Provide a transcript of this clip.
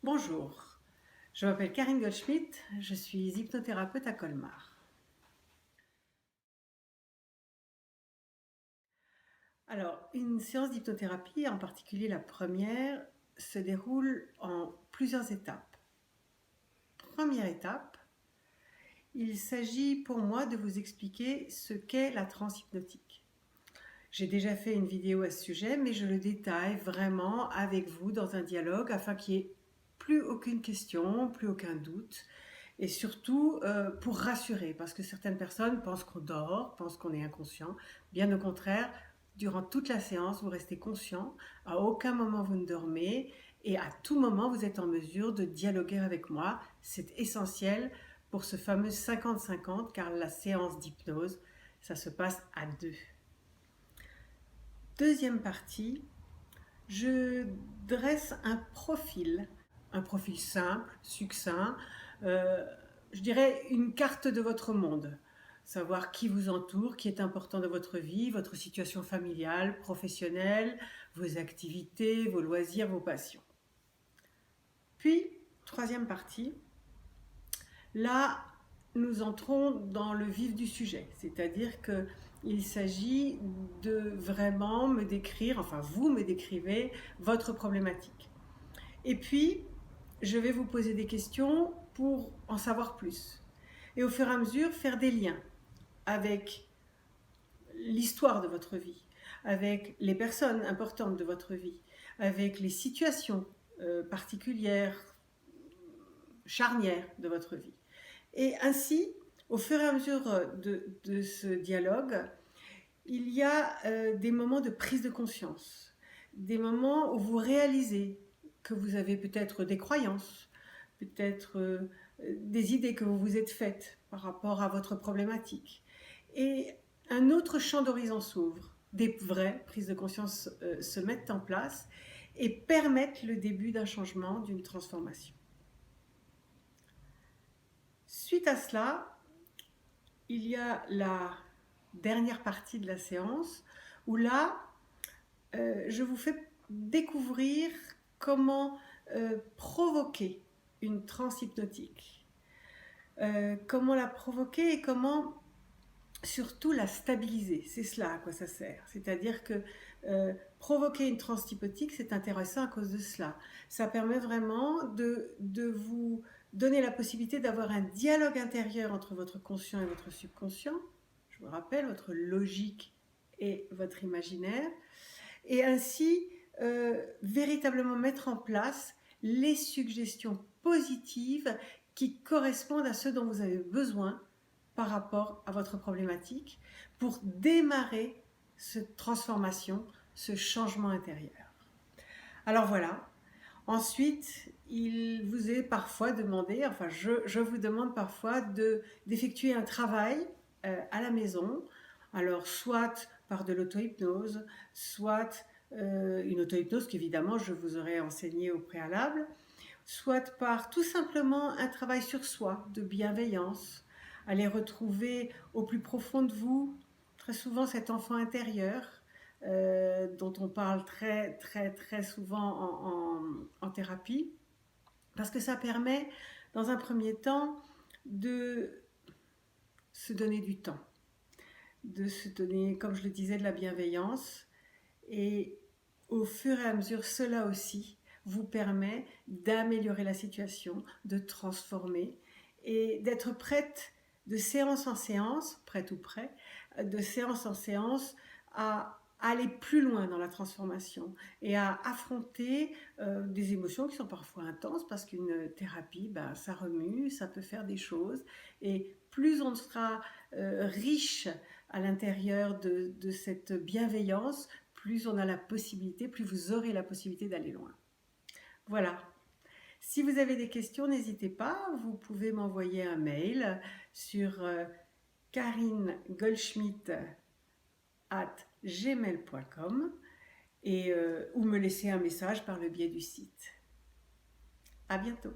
Bonjour, je m'appelle Karine Goldschmidt, je suis hypnothérapeute à Colmar. Alors, une séance d'hypnothérapie, en particulier la première, se déroule en plusieurs étapes. Première étape, il s'agit pour moi de vous expliquer ce qu'est la transe hypnotique. J'ai déjà fait une vidéo à ce sujet, mais je le détaille vraiment avec vous dans un dialogue afin qu'il n'y ait plus aucune question, plus aucun doute. Et surtout pour rassurer, parce que certaines personnes pensent qu'on dort, pensent qu'on est inconscient. Bien au contraire, durant toute la séance, vous restez conscient, à aucun moment vous ne dormez, et à tout moment vous êtes en mesure de dialoguer avec moi. C'est essentiel pour ce fameux 50-50, car la séance d'hypnose, ça se passe à deux. Deuxième partie, je dresse un profil simple, succinct, euh, je dirais une carte de votre monde. Savoir qui vous entoure, qui est important dans votre vie, votre situation familiale, professionnelle, vos activités, vos loisirs, vos passions. Puis, troisième partie, là, nous entrons dans le vif du sujet, c'est-à-dire qu'il s'agit de vraiment me décrire, enfin vous me décrivez votre problématique. Et puis, je vais vous poser des questions pour en savoir plus. Et au fur et à mesure, faire des liens avec l'histoire de votre vie, avec les personnes importantes de votre vie, avec les situations particulières, charnières de votre vie. Et ainsi, au fur et à mesure de ce dialogue, il y a des moments de prise de conscience, des moments où vous réalisez que vous avez peut-être des croyances, peut-être des idées que vous vous êtes faites par rapport à votre problématique. Et un autre champ d'horizon s'ouvre, des vraies prises de conscience se mettent en place et permettent le début d'un changement, d'une transformation. Suite à cela, il y a la dernière partie de la séance où là, je vous fais découvrir comment provoquer une transe hypnotique. Comment la provoquer et comment surtout la stabiliser. C'est cela à quoi ça sert. C'est-à-dire que provoquer une transe hypnotique, c'est intéressant à cause de cela. Ça permet vraiment de vous donner la possibilité d'avoir un dialogue intérieur entre votre conscient et votre subconscient. Je vous rappelle, votre logique et votre imaginaire. Et ainsi, véritablement mettre en place les suggestions positives qui correspondent à ce dont vous avez besoin par rapport à votre problématique pour démarrer cette transformation, ce changement intérieur. Alors voilà. Ensuite, il vous est parfois demandé, enfin je vous demande parfois d'effectuer un travail à la maison, alors soit par de l'auto-hypnose, soit une auto-hypnose qu'évidemment je vous aurais enseignée au préalable, soit par tout simplement un travail sur soi, de bienveillance, aller retrouver au plus profond de vous, très souvent cet enfant intérieur, dont on parle très souvent en thérapie, parce que ça permet, dans un premier temps, de se donner du temps, de se donner, comme je le disais, de la bienveillance, et au fur et à mesure, cela aussi vous permet d'améliorer la situation, de transformer et d'être prête de séance en séance, prête ou prêt, de séance en séance à aller plus loin dans la transformation et à affronter des émotions qui sont parfois intenses parce qu'une thérapie, ça remue, ça peut faire des choses et plus on sera riche à l'intérieur de cette bienveillance, plus on a la possibilité, plus vous aurez la possibilité d'aller loin. Voilà. Si vous avez des questions, n'hésitez pas, vous pouvez m'envoyer un mail sur karinegoldschmidt@gmail.com et ou me laisser un message par le biais du site. À bientôt.